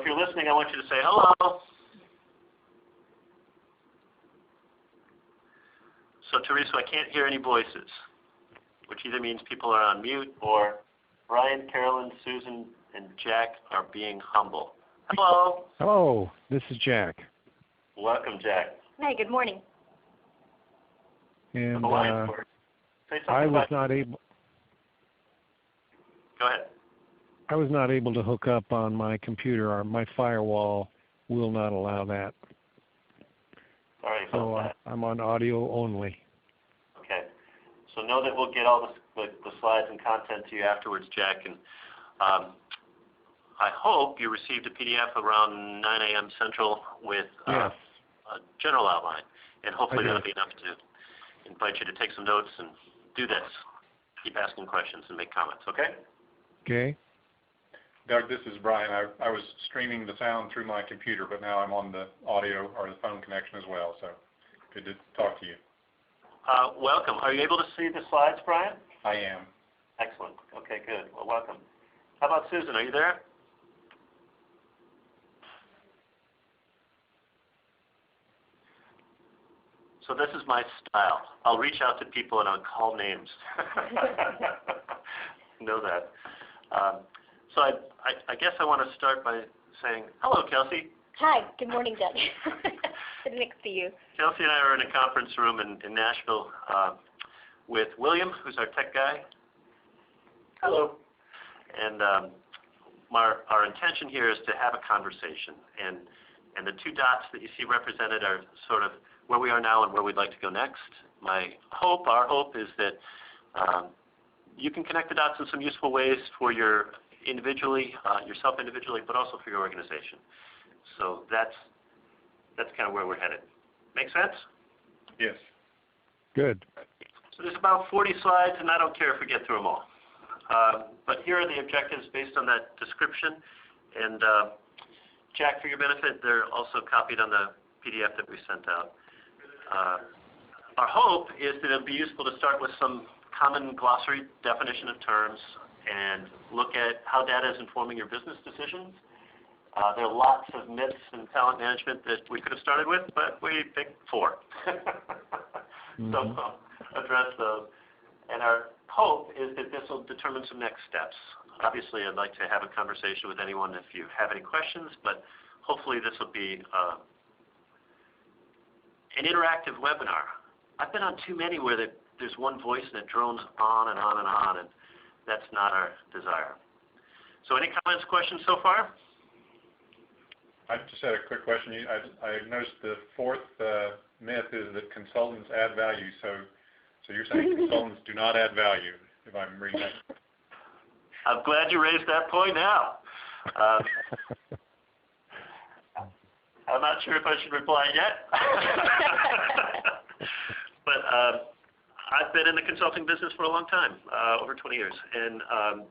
if you're listening, I want you to say hello. So, Teresa, I can't hear any voices, which either means people are on mute or Brian, Carolyn, Susan, and Jack are being humble. Hello. Hello, this is Jack. Welcome, Jack. Hi, good morning. And I was not able. Go ahead. I was not able to hook up on my computer. My firewall will not allow that. Sorry about So that. I'm on audio only. Okay. So know that we'll get all the slides and content to you afterwards, Jack. And I hope you received a PDF around 9 a.m. Central with Yes. a general outline. And hopefully I that'll did. be enough to invite you to take some notes and do this. Keep asking questions and make comments, okay? Okay. Doug, this is Brian. I was streaming the sound through my computer, but now I'm on the audio or the phone connection as well, so good to talk to you. Welcome. Are you able to see the slides, Brian? I am. Excellent. Okay, good. Well, welcome. How about Susan? Are you there? So this is my style. I'll reach out to people and I'll call names. Know that. So I guess I want to start by saying, hello, Kelsey. Hi, good morning, Doug. Good next to you. Kelsey and I are in a conference room in Nashville with William, who's our tech guy. Hello. And our intention here is to have a conversation. And the two dots that you see represented are sort of where we are now and where we'd like to go next. Our hope is that you can connect the dots in some useful ways for yourself individually, but also for your organization. So that's kind of where we're headed. Make sense? Yes. Good. So there's about 40 slides, and I don't care if we get through them all. But here are the objectives based on that description. And Jack, for your benefit, they're also copied on the PDF that we sent out. Our hope is that it'll be useful to start with some common glossary definition of terms and look at how data is informing your business decisions. There are lots of myths in talent management that we could have started with, but we picked 4. So address those. And our hope is that this will determine some next steps. Obviously, I'd like to have a conversation with anyone if you have any questions, but hopefully this will be an interactive webinar. I've been on too many where there's one voice and it drones on and on and on, and that's not our desire. So any comments, questions so far? I just had a quick question. I noticed the 4th myth is that consultants add value. So you're saying consultants do not add value, if I'm reading that. I'm glad you raised that point now. I'm not sure if I should reply yet. But I've been in the consulting business for a long time, over 20 years. And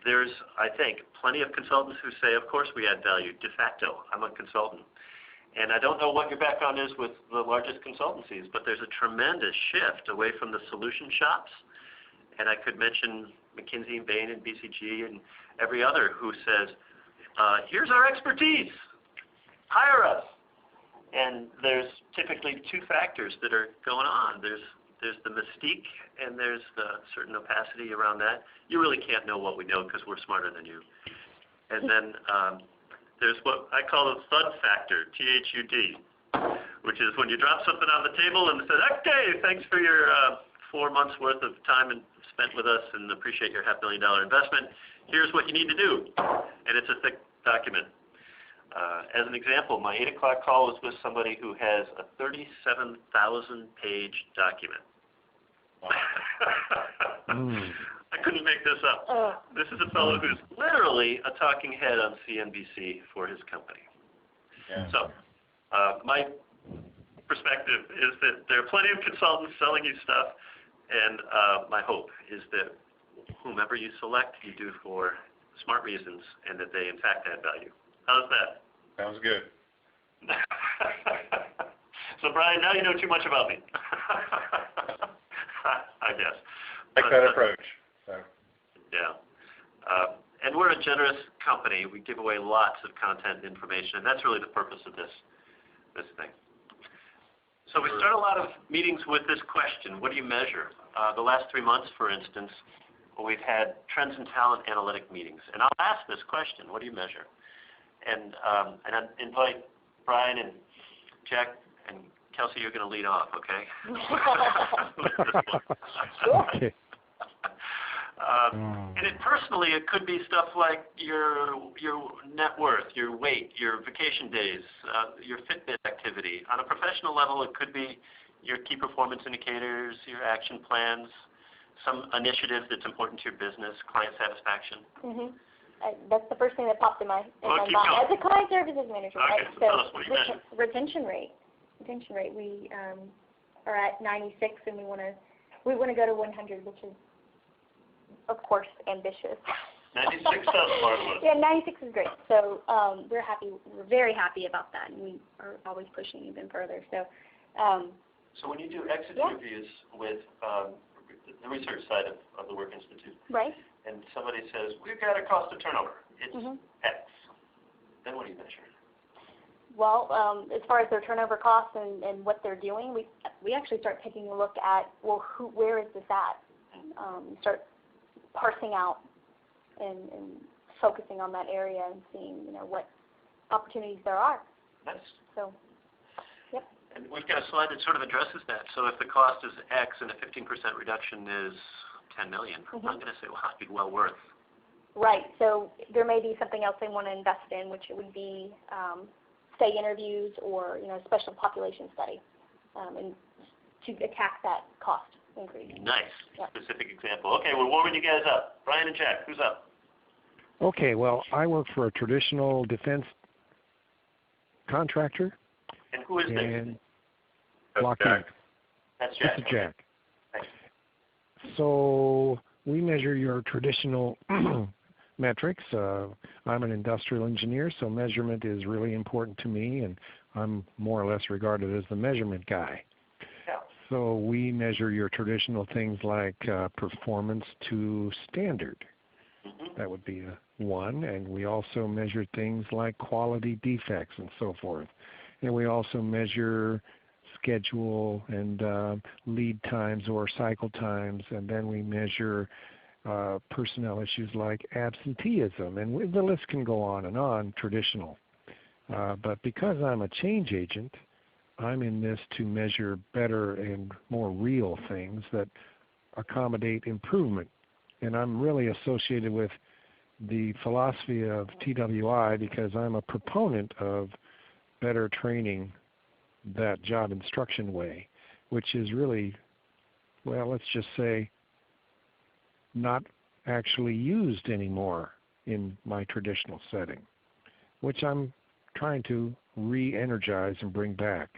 there's, I think, plenty of consultants who say, of course we add value. De facto, I'm a consultant. And I don't know what your background is with the largest consultancies, but there's a tremendous shift away from the solution shops. And I could mention McKinsey and Bain and BCG and every other who says, here's our expertise, hire us. And there's typically 2 factors that are going on. There's the mystique and there's the certain opacity around that. You really can't know what we know because we're smarter than you. And then there's what I call the thud factor, THUD, which is when you drop something on the table and say, okay, thanks for your 4 months worth of time spent with us and appreciate your $500,000 investment. Here's what you need to do. And it's a thick document. As an example, my 8 o'clock call was with somebody who has a 37,000-page document. I couldn't make this up. This is a fellow who's literally a talking head on CNBC for his company. Yeah. So my perspective is that there are plenty of consultants selling you stuff, and my hope is that whomever you select, you do for smart reasons and that they, in fact, add value. How's that? Sounds good. So, Brian, now you know too much about me. I guess. Like that approach. So. Yeah. And we're a generous company. We give away lots of content and information, and that's really the purpose of this thing. So we start a lot of meetings with this question: what do you measure? The last 3 months, for instance, we've had trends in talent analytic meetings, and I'll ask this question: what do you measure? And I invite Brian and Jack and Kelsey. You're going to lead off, okay? Okay. And personally, it could be stuff like your net worth, your weight, your vacation days, your Fitbit activity. On a professional level, it could be your key performance indicators, your action plans, some initiative that's important to your business, client satisfaction. Mm-hmm. That's the first thing that popped in my mind Going. as a client services manager. Okay, Right? so tell us what you measure. Retention rate. We are at 96, and we want to go to 100, which is, of course, ambitious. 96 sounds marvelous. Yeah, 96 is great. So we're happy. We're very happy about that, and we are always pushing even further. So. So when you do exit reviews with the research side of the Work Institute, right, and somebody says, we've got a cost of turnover, it's X, then what do you measure? Well, as far as their turnover costs and what they're doing, we actually start taking a look at, well, where is this at? Start parsing out and focusing on that area and seeing, what opportunities there are. Nice. So, yep. And we've got a slide that sort of addresses that. So if the cost is X and a 15% reduction is $10 million, I'm going to say, well, it'd be well worth. Right. So there may be something else they want to invest in, which it would be stay interviews or special population study, and to attack that cost increase. Nice. Yep. Specific example. Okay, we're warming you guys up. Brian and Jack, who's up? Okay, well, I work for a traditional defense contractor. And who is this? That's Lockheed. Jack. That's Jack. This is Jack. Thanks. So we measure your traditional metrics. I'm an industrial engineer, so measurement is really important to me, and I'm more or less regarded as the measurement guy. Yeah. So we measure your traditional things like performance to standard. That would be one, and we also measure things like quality defects and so forth. And we also measure schedule and lead times or cycle times, and then we measure personnel issues like absenteeism, and the list can go on, traditional. But because I'm a change agent, I'm in this to measure better and more real things that accommodate improvement. And I'm really associated with the philosophy of TWI because I'm a proponent of better training that job instruction way, which is really, well, let's just say, not actually used anymore in my traditional setting, which I'm trying to re-energize and bring back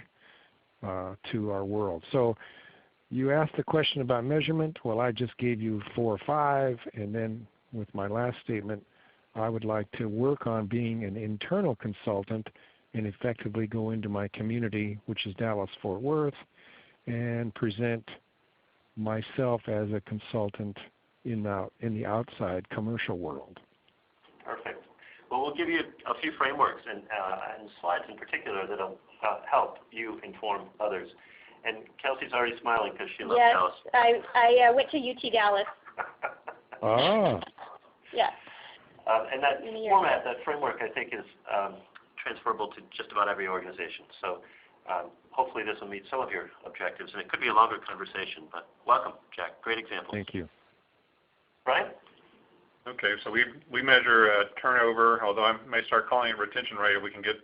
to our world. So you asked the question about measurement. Well, I just gave you 4 or 5, and then with my last statement, I would like to work on being an internal consultant and effectively go into my community, which is Dallas-Fort Worth, and present myself as a consultant in the outside commercial world. Perfect. Well, we'll give you a few frameworks and slides in particular that will help you inform others. And Kelsey's already smiling because she loves Dallas. Yes, I went to UT Dallas. Ah. Yes. And that format, that framework, I think is transferable to just about every organization. So hopefully this will meet some of your objectives, and it could be a longer conversation. But welcome, Jack. Great example. Thank you. Brian? Okay, so we measure turnover, although I may start calling it retention rate. We can get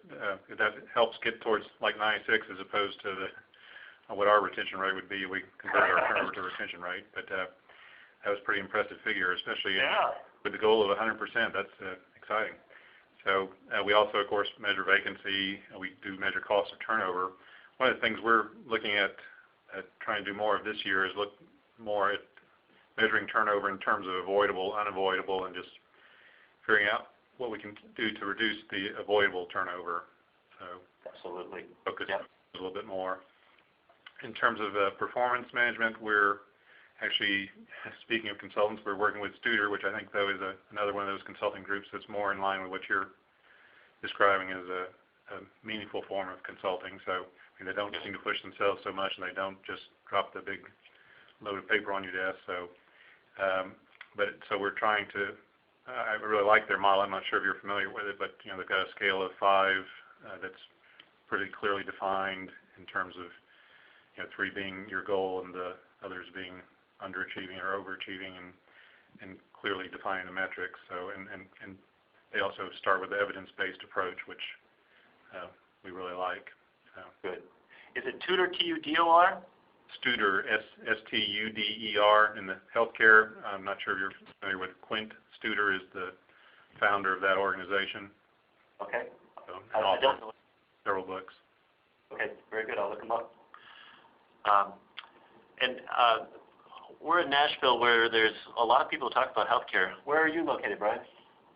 that helps get towards like 96 as opposed to what our retention rate would be. We convert our turnover to retention rate, but that was a pretty impressive figure, especially with the goal of 100%. That's exciting. So we also, of course, measure vacancy. We do measure cost of turnover. One of the things we're looking at trying to do more of this year is look more at measuring turnover in terms of avoidable, unavoidable, and just figuring out what we can do to reduce the avoidable turnover. So absolutely focus a little bit more. In terms of performance management, we're actually, speaking of consultants, we're working with Studer, which I think, though, is another one of those consulting groups that's more in line with what you're describing as a meaningful form of consulting. So they don't seem to push themselves so much, and they don't just drop the big load of paper on your desk. So, so we're trying to. I really like their model. I'm not sure if you're familiar with it, but they've got a scale of 5 that's pretty clearly defined in terms of 3 being your goal and the others being underachieving or overachieving, and clearly defining the metrics. So and they also start with the evidence-based approach, which we really like. So. Good. Is it Tudor, T-U-D-O-R? Studer, S-T-U-D-E-R, in the healthcare. I'm not sure if you're familiar with Quint. Studer is the founder of that organization. Okay. So, I don't know. Several books. Okay, very good. I'll look them up. We're in Nashville, where there's a lot of people who talk about healthcare. Where are you located, Brian?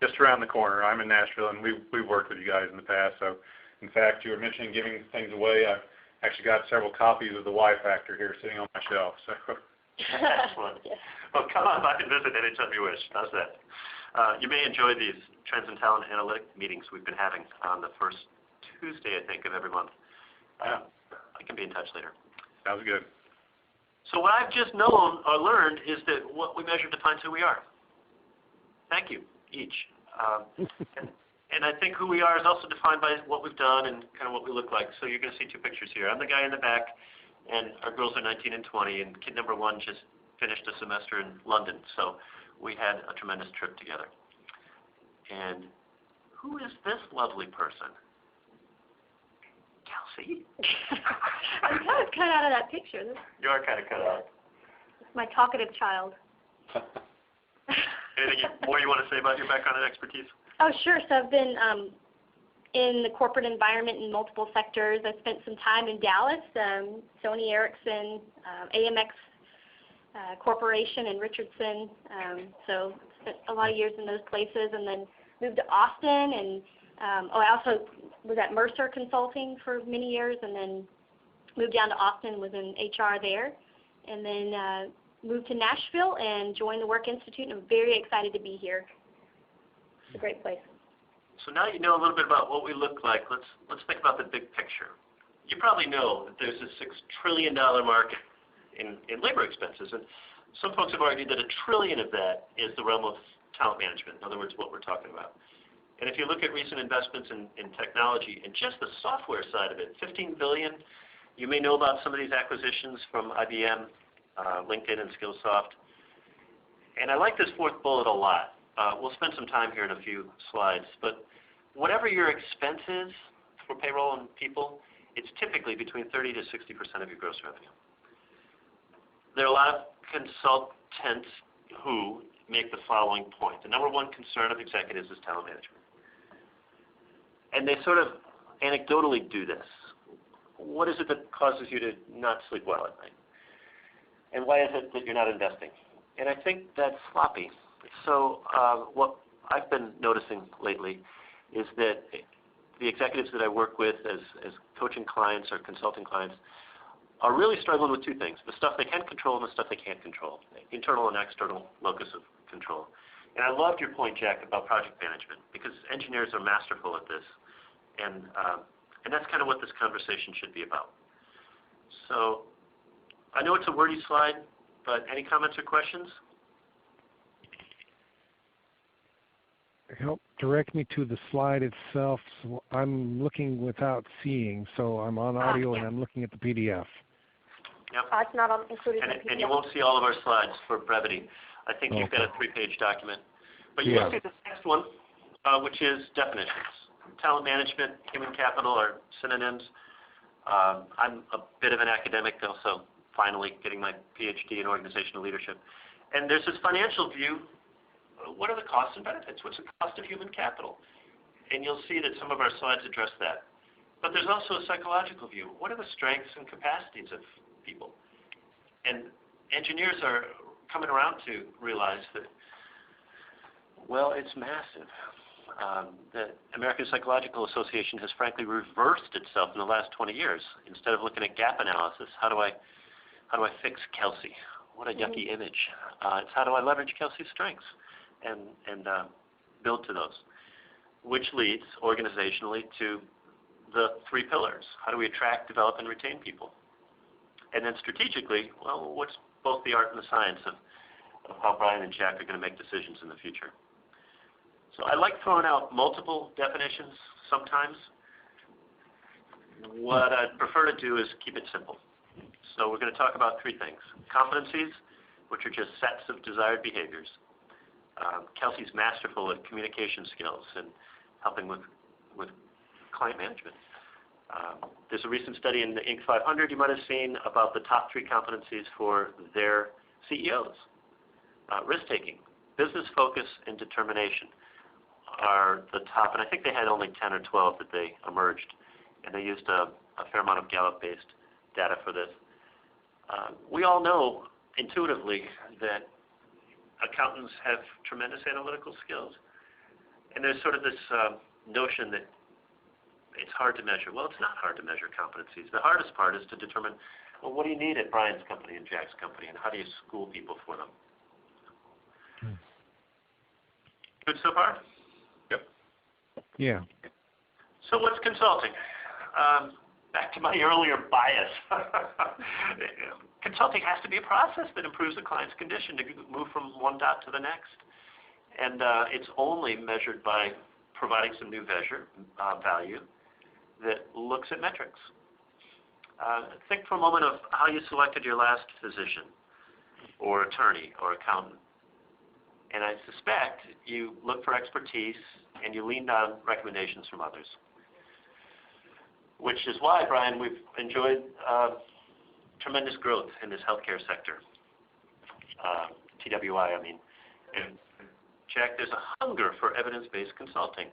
Just around the corner. I'm in Nashville, and we've worked with you guys in the past. So, in fact, you were mentioning giving things away. I've actually got several copies of the Y Factor here sitting on my shelf. So. Excellent. Well, come on by and visit anytime you wish. How's that? You may enjoy these Trends in Talent Analytic meetings we've been having on the first Tuesday, I think, of every month. I can be in touch later. Sounds good. So what I've just known or learned is that what we measure defines who we are. Thank you, each. And I think who we are is also defined by what we've done and kind of what we look like. So you're going to see 2 pictures here. I'm the guy in the back, and our girls are 19 and 20, and kid number 1 just finished a semester in London. So we had a tremendous trip together. And who is this lovely person? Kelsey? I'm kind of cut out of that picture. You are kind of cut out. It's my talkative child. Anything more you want to say about your background and expertise? Oh, sure. So I've been in the corporate environment in multiple sectors. I spent some time in Dallas, Sony Ericsson, AMX Corporation, and Richardson. So spent a lot of years in those places, and then moved to Austin. And I also was at Mercer Consulting for many years, and then moved down to Austin, was in HR there, and then moved to Nashville and joined the Work Institute. And I'm very excited to be here. It's a great place. So now you know a little bit about what we look like. Let's think about the big picture. You probably know that there's a $6 trillion market in labor expenses, and some folks have argued that $1 trillion of that is the realm of talent management. In other words, what we're talking about. And if you look at recent investments in technology and just the software side of it, $15 billion. You may know about some of these acquisitions from IBM, LinkedIn, and Skillsoft. And I like this 4th bullet a lot. We'll spend some time here in a few slides, but whatever your expense is for payroll and people, it's typically between 30 to 60% of your gross revenue. There are a lot of consultants who make the following point. The number 1 concern of executives is talent management. And they sort of anecdotally do this. What is it that causes you to not sleep well at night? And why is it that you're not investing? And I think that's sloppy. So what I've been noticing lately is that the executives that I work with as coaching clients or consulting clients are really struggling with 2 things, the stuff they can control and the stuff they can't control, internal and external locus of control. And I loved your point, Jack, about project management, because engineers are masterful at this. And that's kind of what this conversation should be about. So I know it's a wordy slide, but any comments or questions? Help direct me to the slide itself. So I'm looking without seeing, so I'm on audio and I'm looking at the PDF. Yep. It's not included in the PDF. And you won't see all of our slides for brevity. I think you've got a 3-page document. But you will see the next one, which is definitions. Talent management, human capital are synonyms. I'm a bit of an academic, also finally getting my PhD in organizational leadership. And there's this financial view. What are the costs and benefits? What's the cost of human capital? And you'll see that some of our slides address that. But there's also a psychological view. What are the strengths and capacities of people? And engineers are coming around to realize that, well, it's massive. The American Psychological Association has frankly reversed itself in the last 20 years. Instead of looking at gap analysis, how do I fix Kelsey? what a yucky image. It's how do I leverage Kelsey's strengths and build to those, which leads organizationally to the 3 pillars. How do we attract, develop, and retain people? And then strategically, well, what's both the art and the science of how Brian and Jack are going to make decisions in the future? So I like throwing out multiple definitions sometimes. What I'd prefer to do is keep it simple. So we're going to talk about 3 things. Competencies, which are just sets of desired behaviors. Kelsey's masterful at communication skills and helping with client management. There's a recent study in the Inc. 500 you might have seen about the top 3 competencies for their CEOs. Risk-taking, business focus, and determination are the top, and I think they had only 10 or 12 that they emerged, and they used a fair amount of Gallup-based data for this. We all know intuitively that accountants have tremendous analytical skills, and there's sort of this notion that it's hard to measure. Well, it's not hard to measure competencies. The hardest part is to determine, well, what do you need at Brian's company and Jack's company, and how do you school people for them? Good so far? Yep. Yeah. So what's consulting? Back to my earlier bias. Consulting has to be a process that improves the client's condition to move from one dot to the next. And it's only measured by providing some new value that looks at metrics. Think for a moment of how you selected your last physician or attorney or accountant. And I suspect you look for expertise and you leaned on recommendations from others. Which is why, Brian, we've enjoyed tremendous growth in this healthcare sector. TWI, I mean. And Jack, there's a hunger for evidence-based consulting.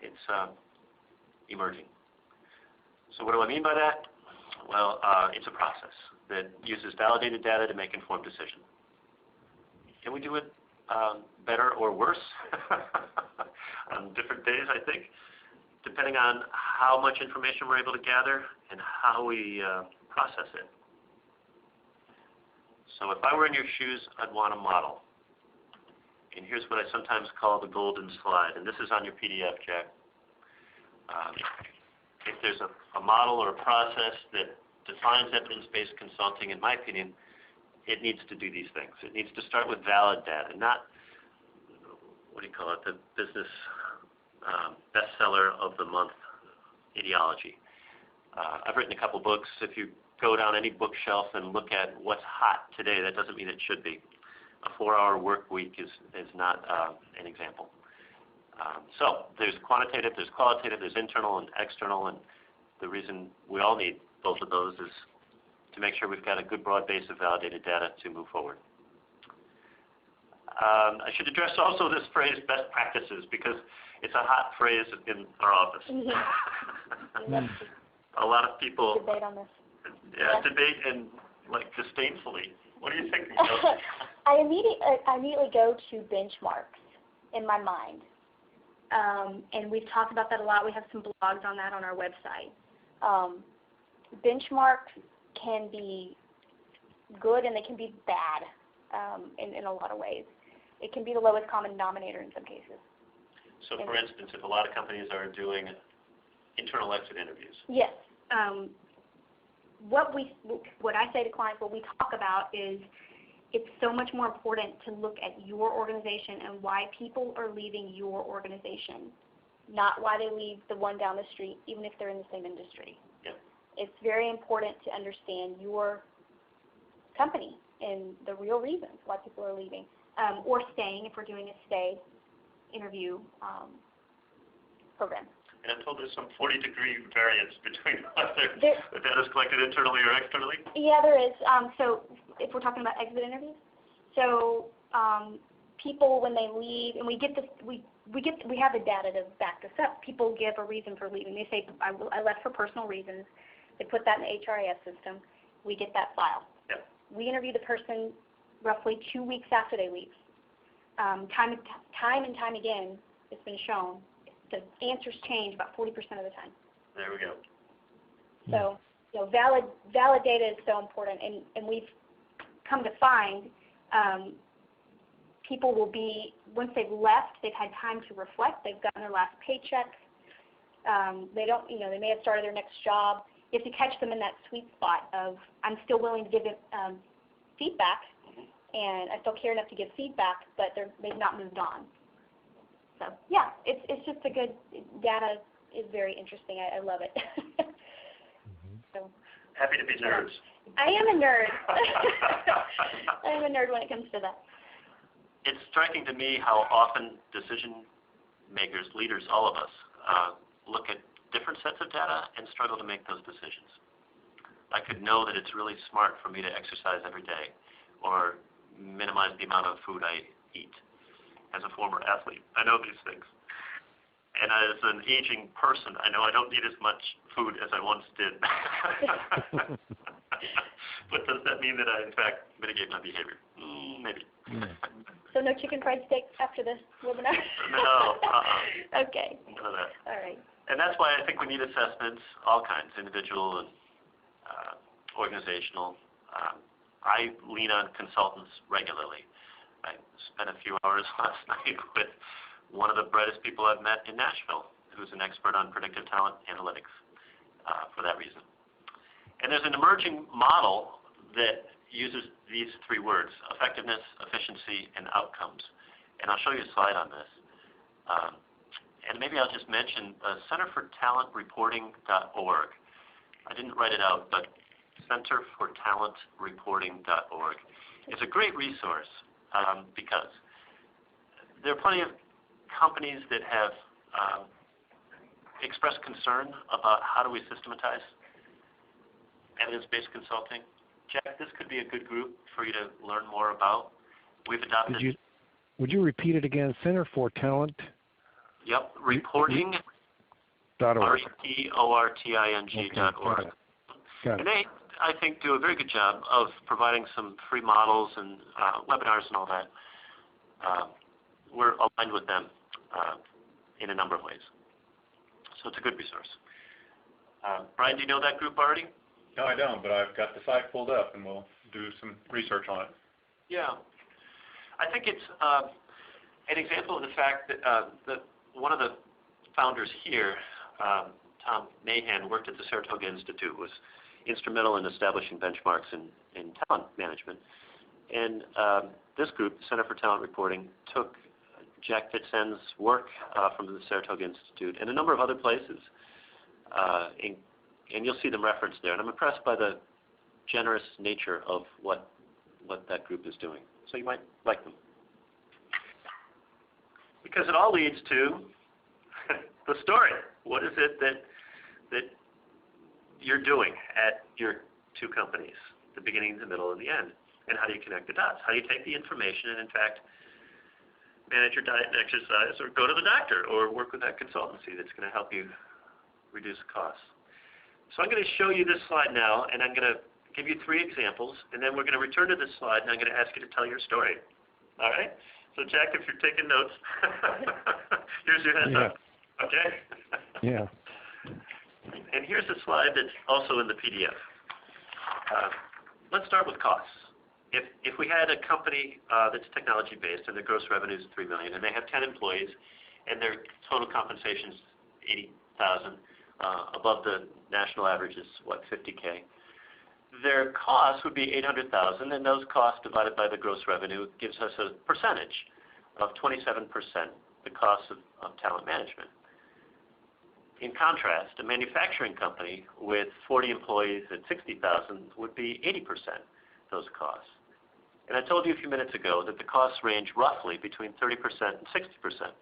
It's emerging. So what do I mean by that? Well, it's a process that uses validated data to make informed decisions. Can we do it better or worse on different days, I think, depending on how much information we're able to gather and how we process it. So if I were in your shoes, I'd want a model. And here's what I sometimes call the golden slide, and this is on your PDF, Jack. If there's a model or a process that defines evidence-based consulting, in my opinion, it needs to do these things. It needs to start with valid data, not, what do you call it, the business bestseller of the month ideology. I've written a couple books. If you go down any bookshelf and look at what's hot today, that doesn't mean it should be. A 4-hour work week is not an example. So there's quantitative, there's qualitative, there's internal and external, and the reason we all need both of those is to make sure we've got a good broad base of validated data to move forward. I should address also this phrase, best practices, because it's a hot phrase in our office. A lot of people debate on this. Debate and like disdainfully. What are you thinking? I immediately go to benchmarks in my mind, and we've talked about that a lot. We have some blogs on that on our website. Benchmarks can be good and they can be bad in a lot of ways. It can be the lowest common denominator in some cases. So, for instance, if a lot of companies are doing internal exit interviews. Yes. What I say to clients, what we talk about is it's so much more important to look at your organization and why people are leaving your organization, not why they leave the one down the street, even if they're in the same industry. Yep. It's very important to understand your company and the real reasons why people are leaving, or staying if we're doing a stay interview program. And I'm told there's some 40-degree variance between whether the data is collected internally or externally. Yeah, there is. So if we're talking about exit interviews, so people when they leave, and we have the data to back this up. People give a reason for leaving. They say I left for personal reasons. They put that in the HRIS system. We get that file. Yep. We interview the person roughly 2 weeks after they leave. Time and time again, it's been shown. The answers change about 40% of the time. There we go. So, valid data is so important, and we've come to find, people will be, once they've left, they've had time to reflect, they've gotten their last paycheck, they don't, they may have started their next job. You have to catch them in that sweet spot of, I'm still willing to give it feedback, and I still care enough to give feedback, but they've not moved on. So yeah, it's just a good, data is very interesting. I love it. So, happy to be nerds. I am a nerd. I am a nerd when it comes to that. It's striking to me how often decision makers, leaders, all of us, look at different sets of data and struggle to make those decisions. I could know that it's really smart for me to exercise every day or minimize the amount of food I eat. As a former athlete, I know these things. And as an aging person, I know I don't need as much food as I once did. But does that mean that I, in fact, mitigate my behavior? Maybe. So no chicken fried steak after this webinar? No. Okay. None of that. All right. And that's why I think we need assessments, all kinds, individual and organizational. I lean on consultants regularly. I spent a few hours last night with one of the brightest people I've met in Nashville, who's an expert on predictive talent analytics for that reason. And there's an emerging model that uses these three words, effectiveness, efficiency, and outcomes. And I'll show you a slide on this. And maybe I'll just mention centerfortalentreporting.org. I didn't write it out, but centerfortalentreporting.org is a great resource because there are plenty of companies that have expressed concern about how do we systematize evidence-based consulting. Jack, this could be a good group for you to learn more about. We've adopted... Would you repeat it again? Center for Talent? Yep, reporting. .org. REPORTING.org. Got it. And they, I think, do a very good job of providing some free models and webinars and all that. We're aligned with them in a number of ways. So it's a good resource. Brian, do you know that group already? No, I don't, but I've got the site pulled up, and we'll do some research on it. Yeah. I think it's an example of the fact that, that one of the founders here, Tom Mahan, worked at the Saratoga Institute, was instrumental in establishing benchmarks in talent management. And this group, Center for Talent Reporting, took Jack Fitzend's work from the Saratoga Institute and a number of other places, and you'll see them referenced there. And I'm impressed by the generous nature of what that group is doing. So you might like them. Because it all leads to the story. What is it that you're doing at your two companies, the beginning, the middle, and the end? And how do you connect the dots? How do you take the information and, in fact, manage your diet and exercise, or go to the doctor, or work with that consultancy that's going to help you reduce costs? So I'm going to show you this slide now, and I'm going to give you three examples, and then we're going to return to this slide, and I'm going to ask you to tell your story. All right? So, Jack, if you're taking notes, here's your heads up. Okay? Yeah. And here's a slide that's also in the PDF. Let's start with costs. If we had a company that's technology-based and their gross revenue is $3 million, and they have 10 employees, and their total compensation is $80,000, above the national average is, what, $50K? Their costs would be $800,000, and those costs divided by the gross revenue gives us a percentage of 27%, the cost of talent management. In contrast, a manufacturing company with 40 employees at $60,000 would be 80% those costs. And I told you a few minutes ago that the costs range roughly between 30% and 60%.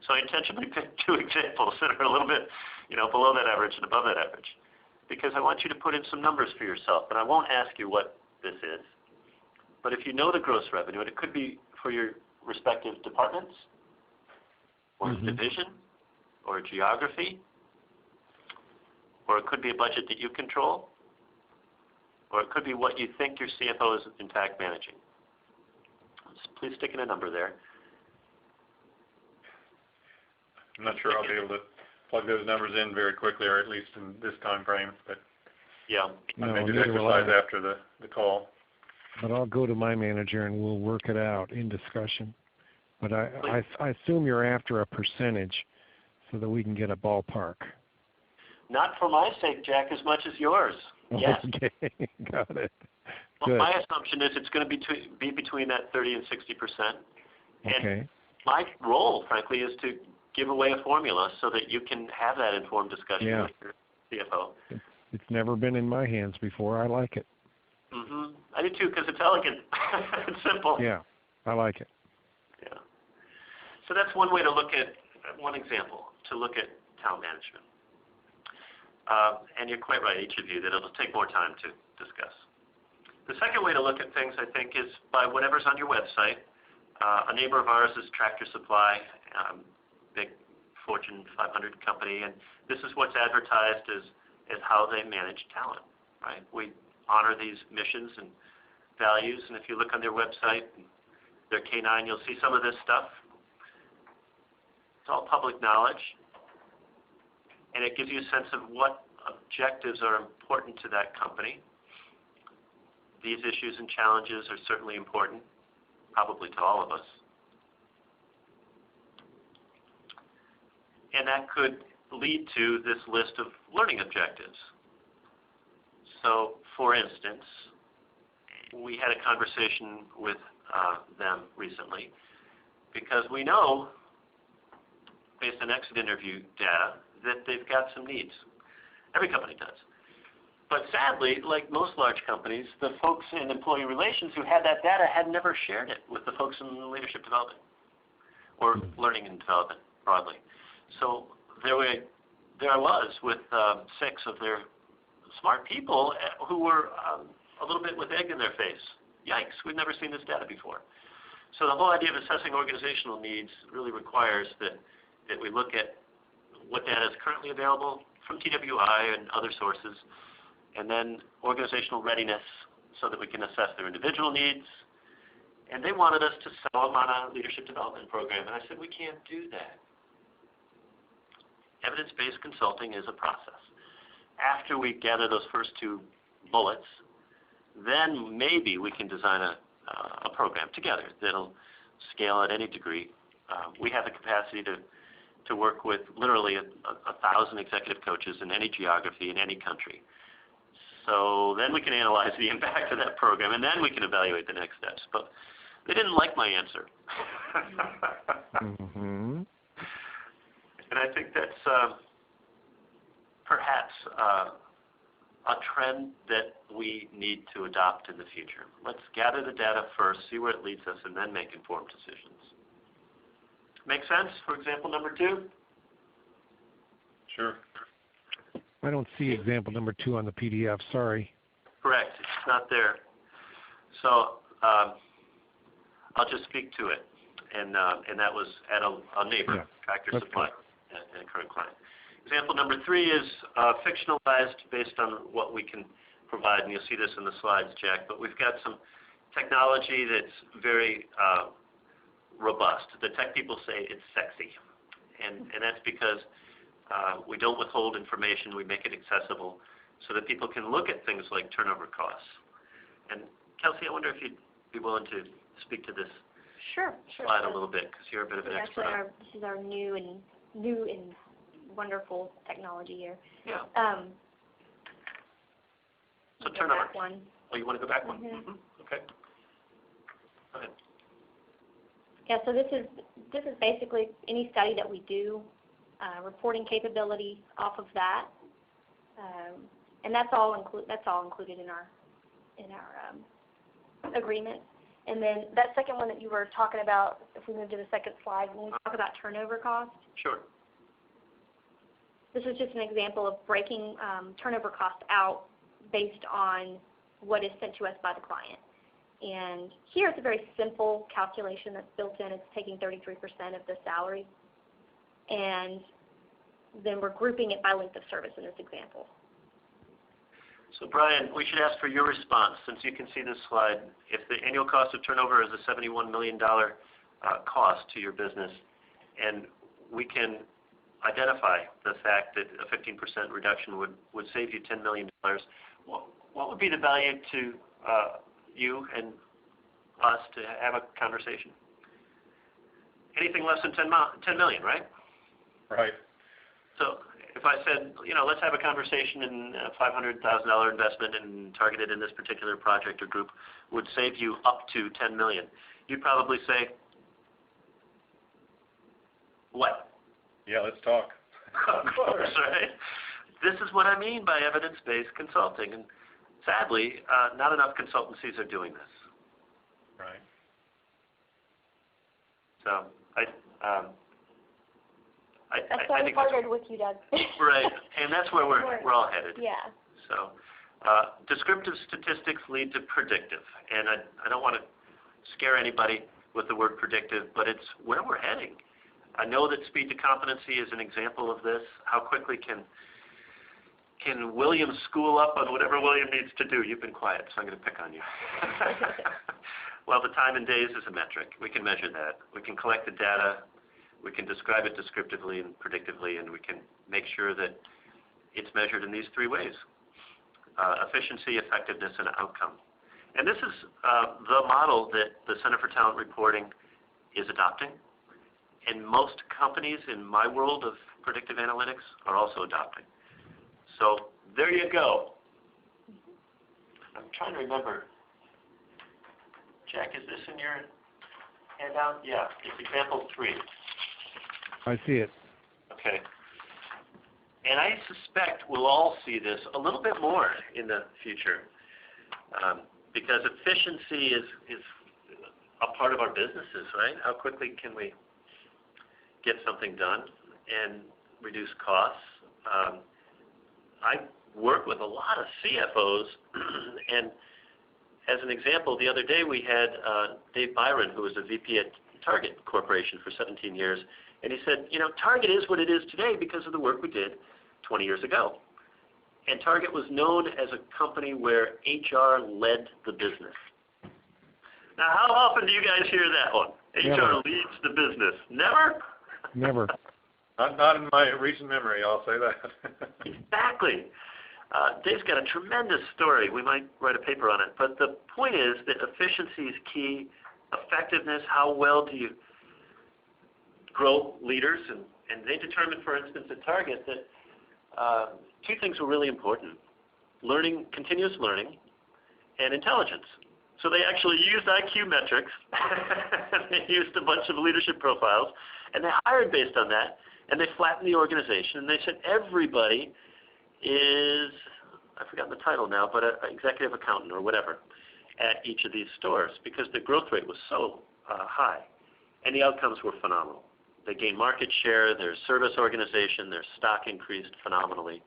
So I intentionally picked two examples that are a little bit, below that average and above that average, because I want you to put in some numbers for yourself. And I won't ask you what this is, but if you know the gross revenue, and it could be for your respective departments, or division, or geography, or it could be a budget that you control, or it could be what you think your CFO is in fact managing. So please stick in a number there. I'm not sure I'll be able to plug those numbers in very quickly, or at least in this time frame, but yeah, I may do the exercise after the call. But I'll go to my manager and we'll work it out in discussion. But I assume you're after a percentage so that we can get a ballpark. Not for my sake, Jack, as much as yours. Yes. Okay, got it. Well, Good. my assumption is it's going to be between that 30 and 60%. And Okay. my role, frankly, is to give away a formula so that you can have that informed discussion with your CFO. It's never been in my hands before. I like it. I do too, because it's elegant. It's simple. Yeah, I like it. Yeah. So that's one way to look at, one example, to look at talent management. And you're quite right, each of you, that it'll take more time to discuss. The second way to look at things, I think, is by whatever's on your website. A neighbor of ours is Tractor Supply, big Fortune 500 company, and this is what's advertised as how they manage talent, right? We honor these missions and values, and if you look on their website, their K9, you'll see some of this stuff. It's all public knowledge, and it gives you a sense of what objectives are important to that company. These issues and challenges are certainly important, probably to all of us. And that could lead to this list of learning objectives. So, for instance, we had a conversation with them recently because we know, based on exit interview data, that they've got some needs. Every company does. But sadly, like most large companies, the folks in employee relations who had that data had never shared it with the folks in leadership development or learning and development broadly. So there I was with 6 of their smart people who were a little bit with egg in their face. Yikes, we've never seen this data before. So the whole idea of assessing organizational needs really requires that we look at what data is currently available from TWI and other sources, and then organizational readiness so that we can assess their individual needs. And they wanted us to sell them on a leadership development program, and I said, we can't do that. Evidence-based consulting is a process. After we gather those first 2 bullets, then maybe we can design a program together that'll scale at any degree. We have the capacity to work with literally 1,000 executive coaches in any geography, in any country. So then we can analyze the impact of that program, and then we can evaluate the next steps. But they didn't like my answer. And I think that's perhaps a trend that we need to adopt in the future. Let's gather the data first, see where it leads us, and then make informed decisions. Make sense? For example, number 2? Sure. I don't see example number 2 on the PDF, sorry. Correct. It's not there. So I'll just speak to it. And that was at a neighbor, Tractor Supply, and a current client. Example number 3 is fictionalized based on what we can provide, and you'll see this in the slides, Jack, but we've got some technology that's very robust. The tech people say it's sexy, and that's because we don't withhold information, we make it accessible so that people can look at things like turnover costs. And Kelsey, I wonder if you'd be willing to speak to this slide a little bit, because you're a bit of an expert. This is our new and wonderful technology here. Yeah. So Go turnover. back one. Oh, you want to go back one? Okay. Go ahead. Yeah, so this is basically any study that we do, reporting capability off of that, and that's all included in our agreement. And then that second one that you were talking about, if we move to the second slide, when we talk about turnover cost. Sure. This is just an example of breaking turnover cost out based on what is sent to us by the client. And here it's a very simple calculation that's built in. It's taking 33% of the salary, and then we're grouping it by length of service in this example. So Brian, we should ask for your response, since you can see this slide. If the annual cost of turnover is a $71 million cost to your business, and we can identify the fact that a 15% reduction would save you $10 million, what would be the value to you and us to have a conversation. Anything less than 10 million, right? Right. So if I said, let's have a conversation and a $500,000 investment and targeted in this particular project or group would save you up to 10 million, you'd probably say, what? Yeah, let's talk. Of course, right? This is what I mean by evidence-based consulting, and sadly, not enough consultancies are doing this. Right. So I think partnered with you, Doug. right, and that's where we're all headed. Yeah. So descriptive statistics lead to predictive, and I don't want to scare anybody with the word predictive, but it's where we're heading. I know that speed to competency is an example of this. How quickly can William school up on whatever William needs to do? You've been quiet, so I'm going to pick on you. Well, the time in days is a metric. We can measure that. We can collect the data. We can describe it descriptively and predictively, and we can make sure that it's measured in these three ways: efficiency, effectiveness, and outcome. And this is the model that the Center for Talent Reporting is adopting, and most companies in my world of predictive analytics are also adopting. So there you go. I'm trying to remember. Jack, is this in your handout? Yeah, it's example 3. I see it. Okay. And I suspect we'll all see this a little bit more in the future because efficiency is a part of our businesses, right? How quickly can we get something done and reduce costs? I work with a lot of CFOs, and as an example, the other day we had Dave Byron, who was a VP at Target Corporation for 17 years, and he said, Target is what it is today because of the work we did 20 years ago. And Target was known as a company where HR led the business. Now, how often do you guys hear that one? Never. HR leads the business. Never? Never. Not in my recent memory, I'll say that. Exactly. Dave's got a tremendous story. We might write a paper on it. But the point is that efficiency is key. Effectiveness, how well do you grow leaders? And they determined, for instance, at Target that 2 things were really important: learning, continuous learning, and intelligence. So they actually used IQ metrics, and they used a bunch of leadership profiles, and they hired based on that, and they flattened the organization, and they said everybody is, I've forgotten the title now, but an executive accountant or whatever at each of these stores because the growth rate was so high, and the outcomes were phenomenal. They gained market share, their service organization, their stock increased phenomenally,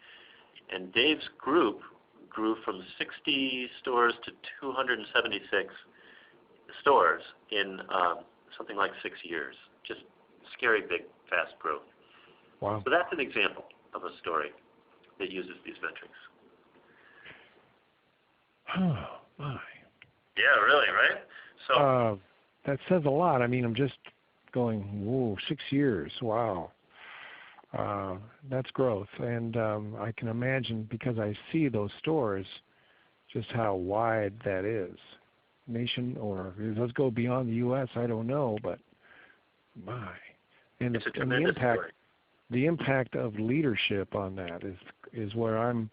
and Dave's group grew from 60 stores to 276 stores in something like 6 years. Just scary, big, fast growth. Wow. So that's an example of a story that uses these metrics. Oh, my. Yeah, really, right? So that says a lot. I mean, I'm just going, whoa, 6 years. Wow. That's growth. And I can imagine, because I see those stores, just how wide that is. Nation, or let's go beyond the U.S., I don't know, but my. And it's a tremendous story. The impact of leadership on that is where I'm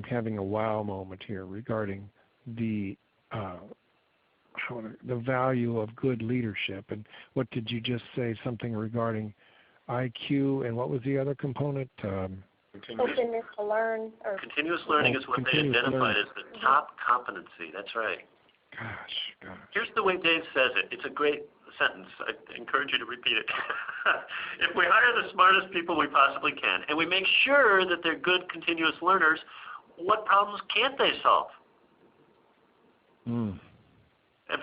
having a wow moment here regarding the value of good leadership. And what did you just say? Something regarding IQ, and what was the other component? Openness to learn. Or continuous learning is what they identified as the top competency. That's right. Gosh. Here's the way Dave says it. It's a great sentence. I encourage you to repeat it. If we hire the smartest people we possibly can, and we make sure that they're good continuous learners, what problems can't they solve? And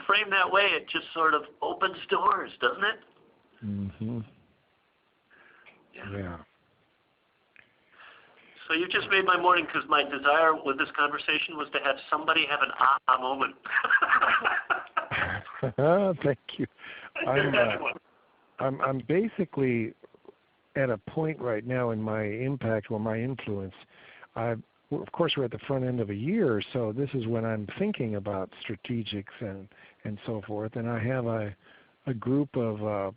framed that way, it just sort of opens doors, doesn't it? Mm-hmm. Yeah. So you just made my morning, because my desire with this conversation was to have somebody have an aha moment. Thank you. I'm basically at a point right now in my impact or my influence. of course, we're at the front end of a year, so this is when I'm thinking about strategics and so forth. And I have a group of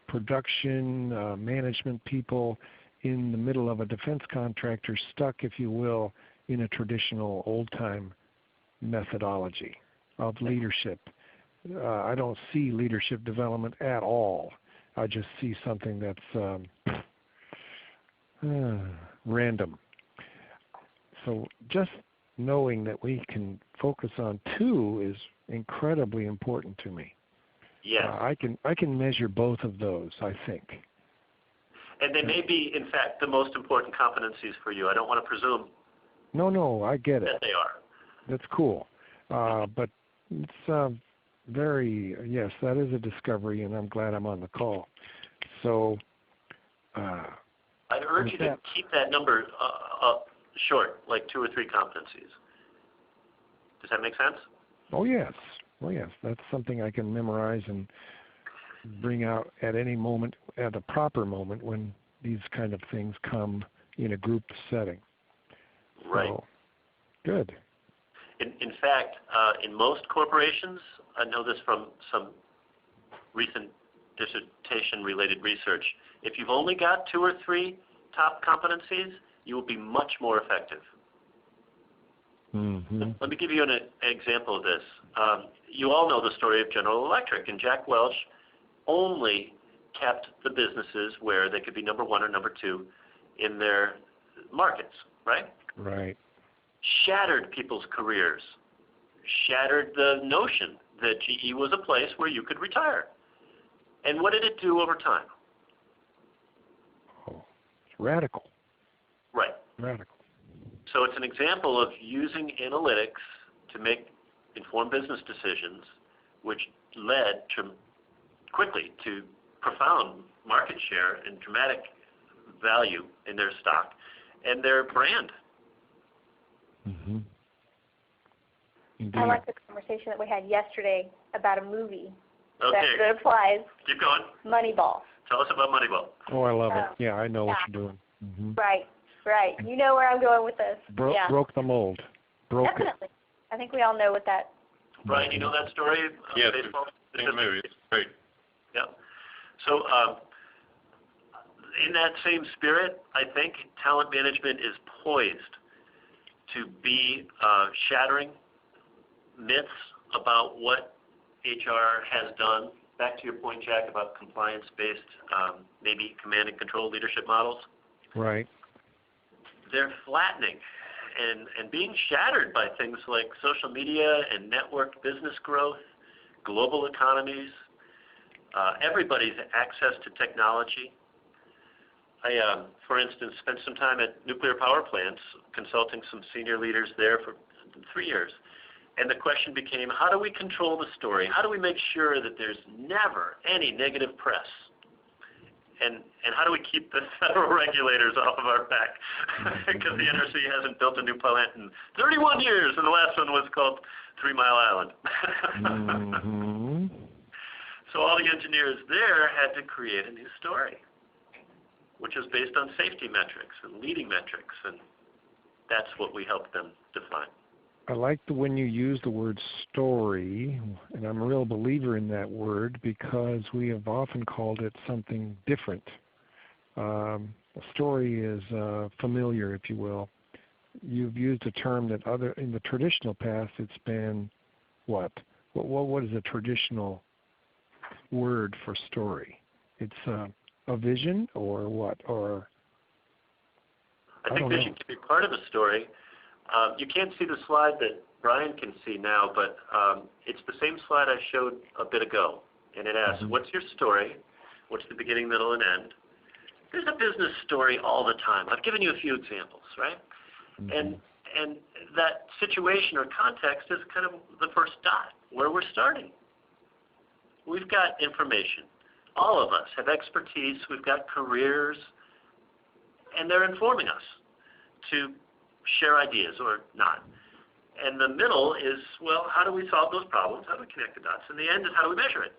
production management people in the middle of a defense contractor, stuck, if you will, in a traditional old-time methodology of leadership. I don't see leadership development at all. I just see something that's random. So just knowing that we can focus on two is incredibly important to me. Yes. I can measure both of those, I think. And they may be, in fact, the most important competencies for you. I don't want to presume No, I get it. that they are. That's cool. But it's yes, that is a discovery, and I'm glad I'm on the call. So I'd urge you to keep that number up short, like 2 or 3 competencies. Does that make sense? Oh yes. That's something I can memorize and bring out at any moment, at a proper moment, when these kind of things come in a group setting. Right. So, good. In fact, in most corporations, I know this from some recent dissertation-related research, if you've only got 2 or 3 top competencies, you will be much more effective. Mm-hmm. Let me give you an example of this. You all know the story of General Electric, and Jack Welch only kept the businesses where they could be number 1 or number 2 in their markets, right? Right. Shattered people's careers, shattered the notion that GE was a place where you could retire. And what did it do over time? Oh, it's radical. Right. Radical. So it's an example of using analytics to make informed business decisions, which led quickly to profound market share and dramatic value in their stock and their brand. Mm-hmm. Indeed. I like the conversation that we had yesterday about a movie Okay. that applies. Keep going. Moneyball. Tell us about Moneyball. Oh, I love it. Yeah, I know what you're doing. Mm-hmm. Right. You know where I'm going with this. Broke the mold. Definitely. I think we all know what that. Brian, you know that story? Yes, Baseball? it's a movie. It's great. Yeah. So in that same spirit, I think talent management is poised to be shattering myths about what HR has done. Back to your point, Jack, about compliance-based, maybe command and control leadership models. Right. They're flattening and being shattered by things like social media and networked business growth, global economies, everybody's access to technology. I, for instance, spent some time at nuclear power plants consulting some senior leaders there for 3 years. And the question became, how do we control the story? How do we make sure that there's never any negative press? And how do we keep the federal regulators off of our back? Because the NRC hasn't built a new plant in 31 years, and the last one was called 3 Mile Island. Mm-hmm. So all the engineers there had to create a new story, which is based on safety metrics and leading metrics, and that's what we help them define. I like when you use the word story, and I'm a real believer in that word because we have often called it something different. A story is familiar, if you will. You've used a term that in the traditional past it's been what? What is a traditional word for story? It's a vision or what? Or I think vision can be part of the story. You can't see the slide that Brian can see now, but it's the same slide I showed a bit ago. And it asks, what's your story? What's the beginning, middle, and end? There's a business story all the time. I've given you a few examples, right? Mm-hmm. And that situation or context is kind of the first dot, where we're starting. We've got information. All of us have expertise. We've got careers. And they're informing us to share ideas or not. And the middle is, well, how do we solve those problems? How do we connect the dots? And the end is, how do we measure it?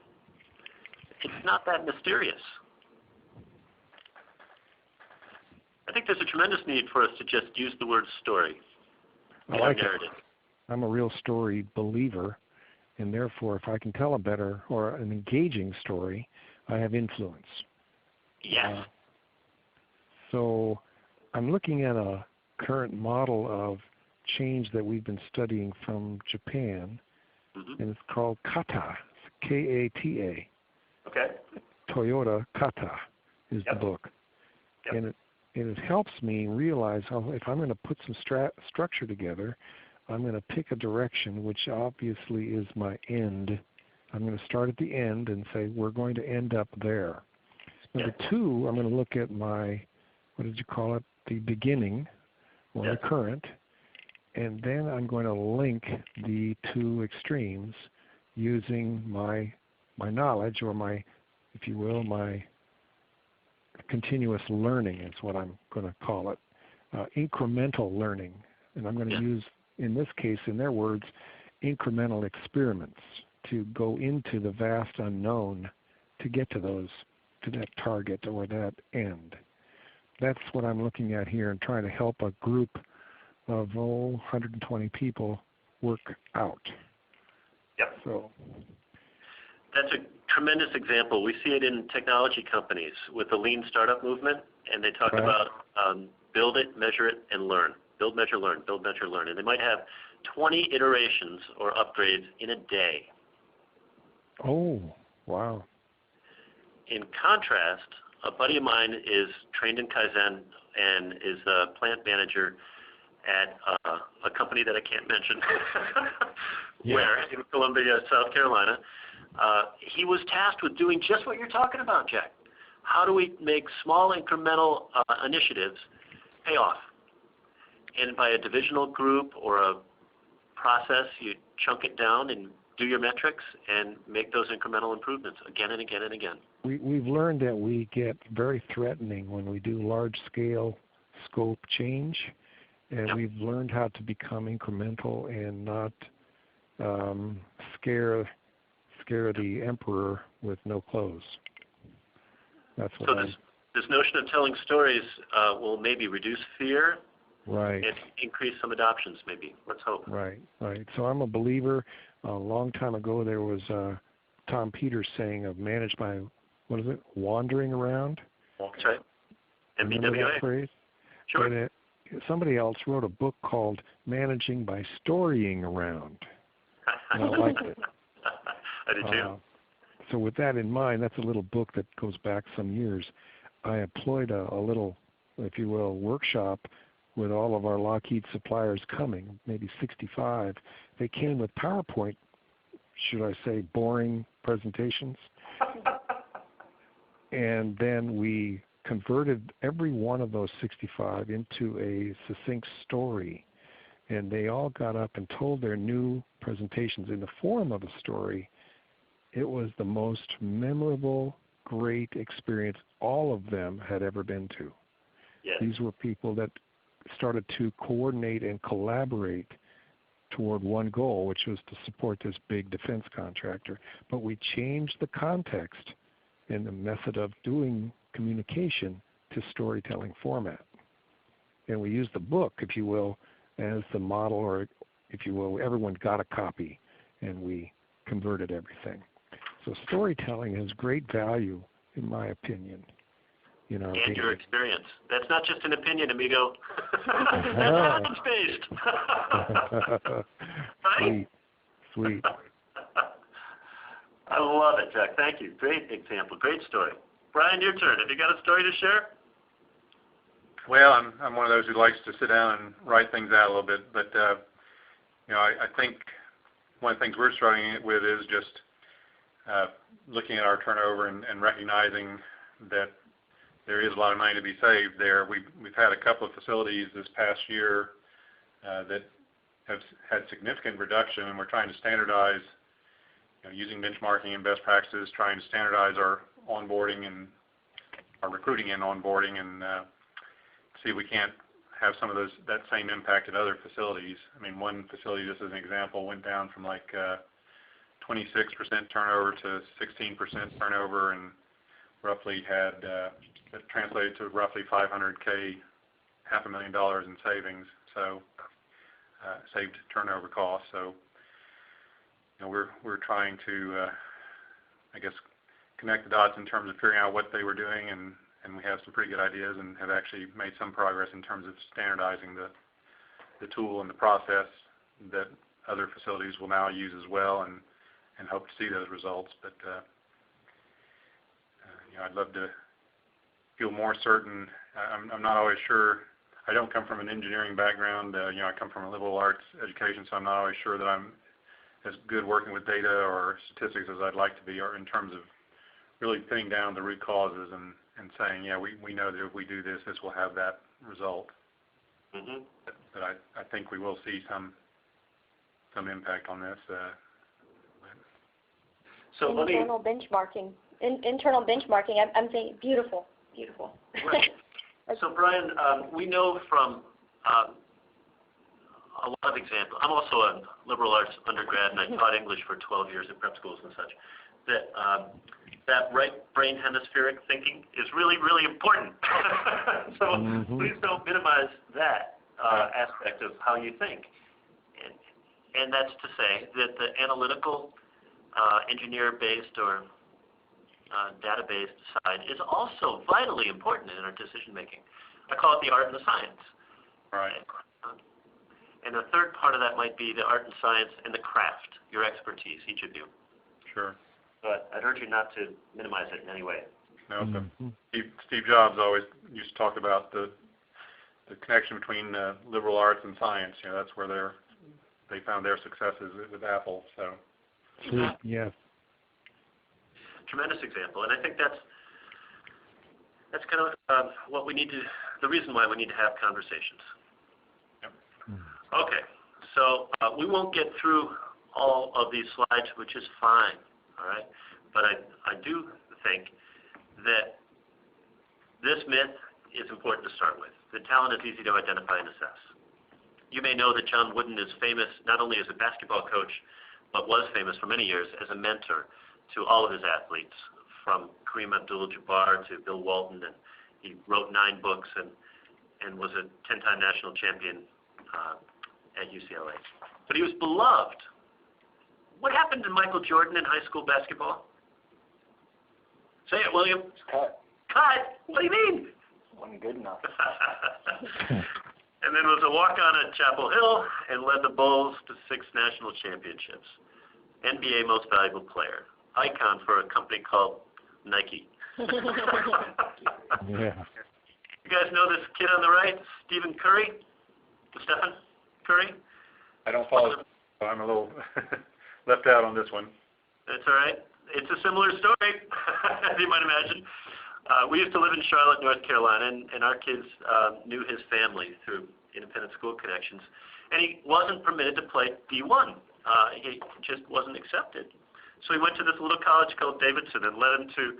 It's not that mysterious. I think there's a tremendous need for us to just use the word story. I like it. Narrative. I'm a real story believer, and therefore if I can tell a better or an engaging story, I have influence. Yes. So I'm looking at a current model of change that we've been studying from Japan, and it's called Kata, K-A-T-A. Okay. Toyota Kata is the book. Yep. And it helps me realize how if I'm going to put some structure together, I'm going to pick a direction which obviously is my end. I'm going to start at the end and say we're going to end up there. Number two, I'm going to look at my, what did you call it, the beginning or the current, and then I'm going to link the two extremes using my knowledge or my, if you will, my continuous learning is what I'm going to call it, incremental learning. And I'm going to use, in this case, in their words, incremental experiments to go into the vast unknown to get to that target or that end. That's what I'm looking at here and trying to help a group of 120 people work out. Yep. So that's a tremendous example. We see it in technology companies with the lean startup movement, and they talk about build it, measure it, and learn. Build, measure, learn. Build, measure, learn. And they might have 20 iterations or upgrades in a day. Oh, wow. In contrast, a buddy of mine is trained in Kaizen and is a plant manager at a company that I can't mention, where in Columbia, South Carolina. He was tasked with doing just what you're talking about, Jack. How do we make small incremental initiatives pay off? And by a divisional group or a process, you chunk it down and do your metrics and make those incremental improvements again and again and again. We've learned that we get very threatening when we do large-scale scope change, and we've learned how to become incremental and not scare the emperor with no clothes. That's what this notion of telling stories will maybe reduce fear and increase some adoptions, maybe. Let's hope. Right. So I'm a believer. A long time ago there was Tom Peters saying of managed by, what is it, wandering around? That's right. Remember that phrase? Sure. Somebody else wrote a book called Managing by Storying Around. And I liked it. I do too. So with that in mind, that's a little book that goes back some years. I employed a little, if you will, workshop with all of our Lockheed suppliers coming, maybe 65. They came with PowerPoint, should I say, boring presentations. And then we converted every one of those 65 into a succinct story. And they all got up and told their new presentations in the form of a story. It was the most memorable, great experience all of them had ever been to. Yes. These were people that started to coordinate and collaborate toward one goal, which was to support this big defense contractor. But we changed the context and the method of doing communication to storytelling format. And we used the book, if you will, as the model, or if you will, everyone got a copy, and we converted everything. So storytelling has great value, in my opinion. And your experience. That's not just an opinion, amigo. That's evidence-based. Right? Sweet. I love it, Jack. Thank you. Great example. Great story. Brian, your turn. Have you got a story to share? Well, I'm one of those who likes to sit down and write things out a little bit, but I think one of the things we're struggling with is just looking at our turnover and recognizing that there is a lot of money to be saved there. We've had a couple of facilities this past year that have had significant reduction, and we're trying to standardize, using benchmarking and best practices, trying to standardize our onboarding and our recruiting and onboarding, and see if we can't have some of that same impact at other facilities. I mean, one facility, just as an example, went down from like 26% turnover to 16% turnover, and roughly had that translated to roughly $500K $500,000 in savings, so saved turnover costs. So we're trying to, I guess, connect the dots in terms of figuring out what they were doing, and we have some pretty good ideas and have actually made some progress in terms of standardizing the tool and the process that other facilities will now use as well, and hope to see those results. But I'd love to feel more certain. I'm not always sure. I don't come from an engineering background. I come from a liberal arts education, so I'm not always sure that I'm as good working with data or statistics as I'd like to be, or in terms of really pinning down the root causes and saying, yeah, we know that if we do this, this will have that result. Mm-hmm. But I think we will see some impact on this. So let me. Internal benchmarking. I'm saying beautiful. Right. So Brian, we know from a lot of examples. I'm also a liberal arts undergrad, and I taught English for 12 years at prep schools and such. That right brain hemispheric thinking is really, really important. So please don't minimize that aspect of how you think. And that's to say that the analytical, engineer-based or data-based side is also vitally important in our decision-making. I call it the art and the science. Right. And the third part of that might be the art and science and the craft, your expertise, each of you. Sure. But I'd urge you not to minimize it in any way. No, so Steve Jobs always used to talk about the connection between liberal arts and science. That's where they found their successes with Apple. So. Yeah. Tremendous example, and I think that's kind of what we need to. The reason why we need to have conversations. Yep. Okay, so we won't get through all of these slides, which is fine. All right, but I do think that this myth is important to start with. The talent is easy to identify and assess. You may know that John Wooden is famous not only as a basketball coach, but was famous for many years as a mentor to all of his athletes, from Kareem Abdul-Jabbar to Bill Walton, and he wrote 9 books and was a 10-time national champion at UCLA. But he was beloved. What happened to Michael Jordan in high school basketball? Say it, William. Cut. Cut? What do you mean? Wasn't good enough. And then was a walk-on at Chapel Hill and led the Bulls to 6 national championships. NBA Most Valuable Player. Icon for a company called Nike. Yeah. You guys know this kid on the right, Stephen Curry? Stephen Curry? I don't follow. So I'm a little left out on this one. That's all right. It's a similar story, as you might imagine. We used to live in Charlotte, North Carolina, and our kids knew his family through independent school connections. And he wasn't permitted to play D1. He just wasn't accepted. So he went to this little college called Davidson and led him to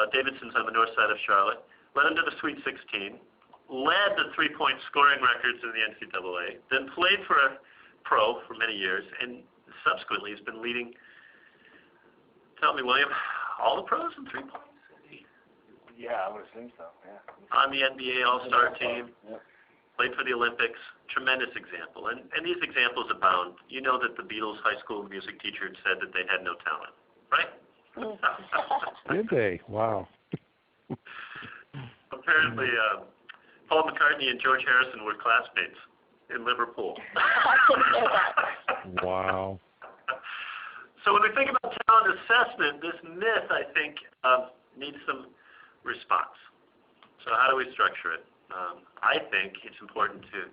Davidson's on the north side of Charlotte, led him to the Sweet 16, led the three-point scoring records in the NCAA, then played for a pro for many years, and subsequently has been leading, tell me, William, all the pros in 3 points? Yeah, I would assume so, yeah. On the NBA All-Star team, Yep. played for the Olympics, tremendous example. And these examples abound. You know that the Beatles' high school music teacher had said that they had no talent, right? Did they? Wow. Apparently, Paul McCartney and George Harrison were classmates in Liverpool. I didn't know that. Wow. So when we think about talent assessment, this myth, I think, needs some response. So how do we structure it? I think it's important to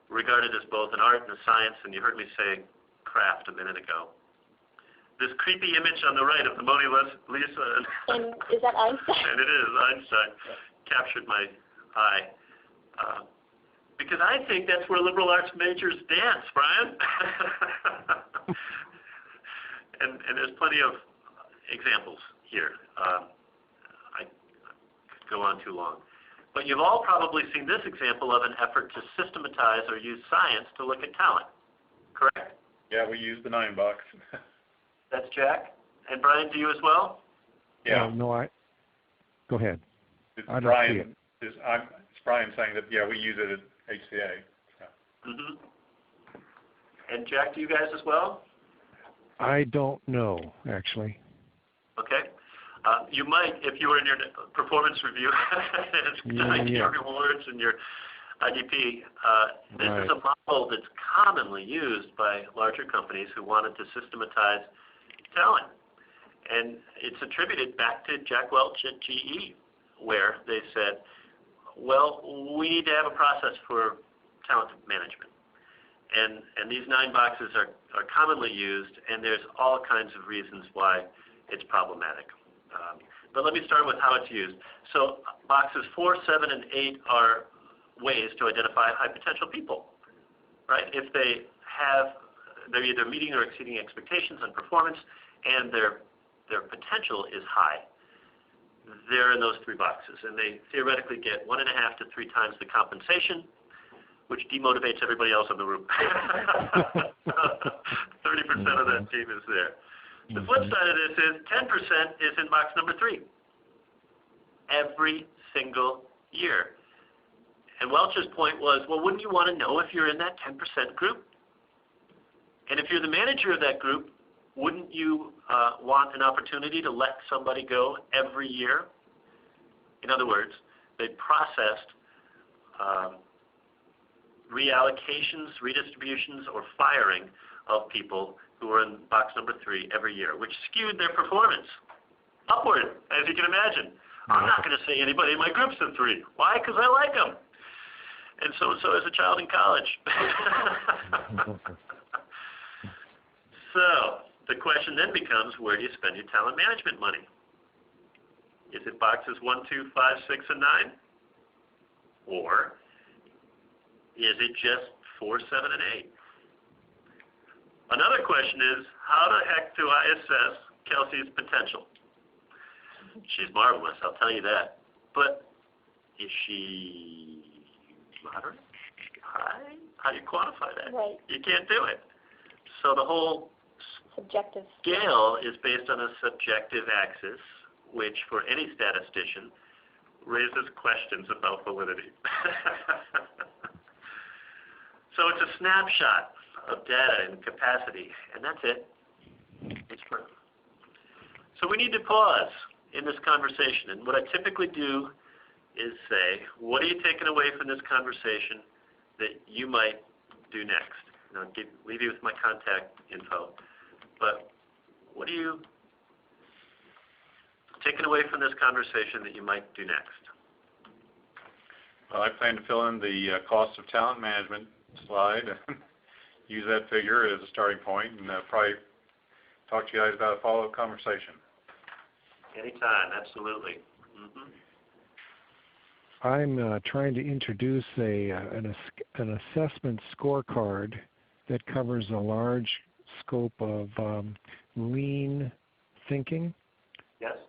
regard it as both an art and a science, and you heard me say craft a minute ago. This creepy image on the right of the Mona Lisa, And is that Einstein? and it is Einstein, captured my eye. Because I think that's where liberal arts majors dance, Brian. and there's plenty of examples here. I could go on too long. But you've all probably seen this example of an effort to systematize or use science to look at talent, correct? Yeah, we use the 9 box. That's Jack. And Brian, do you as well? Yeah. No, go ahead. It's I don't Brian, see it. It's Brian saying that, yeah, we use it at HCA. So. Mm-hmm. And Jack, do you guys as well? I don't know, actually. Okay. You might, if you were in your performance review, your rewards and your IDP. This is a model that's commonly used by larger companies who wanted to systematize talent. And it's attributed back to Jack Welch at GE, where they said, well, we need to have a process for talent management. And these 9 boxes are commonly used, and there's all kinds of reasons why it's problematic. But let me start with how it's used. So boxes 4, 7, and 8 are ways to identify high potential people, right? If they're either meeting or exceeding expectations on performance, and their potential is high, they're in those 3 boxes, and they theoretically get 1.5 to 3 times the compensation, which demotivates everybody else in the room. 30% of that team is there. The flip side of this is 10% is in box number 3 every single year. And Welch's point was, well, wouldn't you want to know if you're in that 10% group? And if you're the manager of that group, wouldn't you want an opportunity to let somebody go every year? In other words, they processed reallocations, redistributions, or firing of people who were in box number 3 every year, which skewed their performance upward, as you can imagine. I'm not going to say anybody in my group's in 3. Why? Because I like them. And so is a child in college. So the question then becomes, where do you spend your talent management money? Is it boxes 1, 2, 5, 6, and 9? Or is it just 4, 7, and 8? Another question is, how the heck do I assess Kelsey's potential? She's marvelous, I'll tell you that. But is she moderate? High? How do you quantify that? Right. You can't do it. So the whole Subjective scale is based on a subjective axis, which for any statistician raises questions about validity. So it's a snapshot of data and capacity, and that's it. It's true. So we need to pause in this conversation, and what I typically do is say, what are you taking away from this conversation that you might do next? And I'll leave you with my contact info, but what are you taking away from this conversation that you might do next? Well, I plan to fill in the cost of talent management slide and use that figure as a starting point, and probably talk to you guys about a follow-up conversation. Anytime, absolutely. Mm-hmm. I'm trying to introduce an assessment scorecard that covers a large scope of lean thinking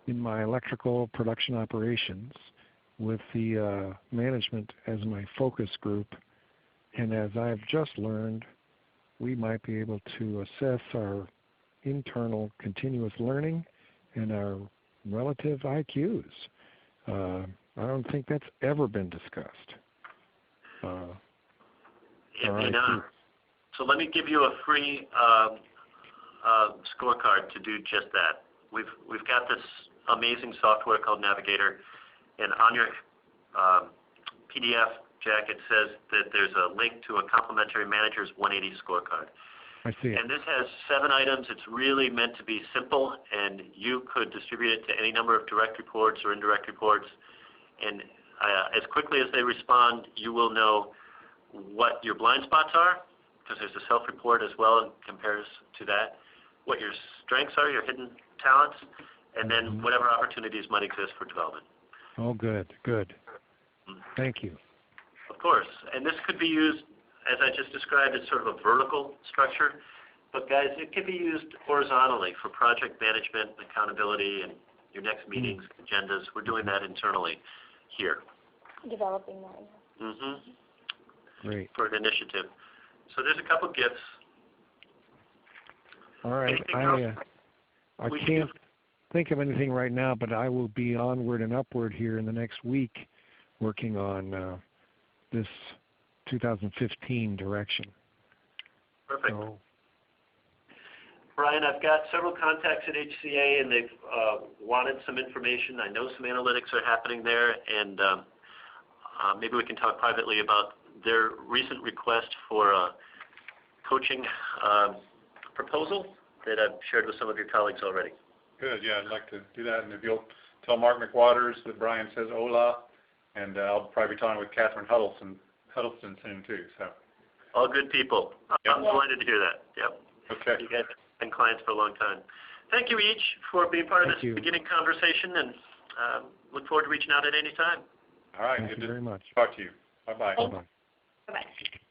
in my electrical production operations, with the management as my focus group. And as I've just learned, we might be able to assess our internal continuous learning and our relative IQs. I don't think that's ever been discussed. So let me give you a free scorecard to do just that. We've got this amazing software called Navigator, and on your PDF, Jack, it says that there's a link to a complimentary manager's 180 scorecard. I see it. And this has 7 items. It's really meant to be simple, and you could distribute it to any number of direct reports or indirect reports. And as quickly as they respond, you will know what your blind spots are, because there's a self-report as well and compares to that, what your strengths are, your hidden talents, and then whatever opportunities might exist for development. Oh, good, good. Thank you. Of course. And this could be used, as I just described, as sort of a vertical structure. But guys, it can be used horizontally for project management, accountability, and your next meetings, agendas. We're doing that internally here. developing that. Great. For an initiative. So there's a couple gifts. All right. I can't think of anything right now, but I will be onward and upward here in the next week, working on this 2015 direction. Perfect. So, Brian, I've got several contacts at HCA, and they've wanted some information. I know some analytics are happening there, and maybe we can talk privately about their recent request for a coaching proposal that I've shared with some of your colleagues already. Good, yeah, I'd like to do that, and if you'll tell Mark McWaters that Brian says hola, and I'll probably be talking with Catherine Huddleston soon too, so. All good people. Yep. I'm delighted to hear that. Yep. Okay. You guys have been clients for a long time. Thank you each for being part of Thank this you. beginning conversation, and look forward to reaching out at any time. All right, thank good you to very much. talk to you. Bye-bye. Thank Bye-bye. Bye-bye.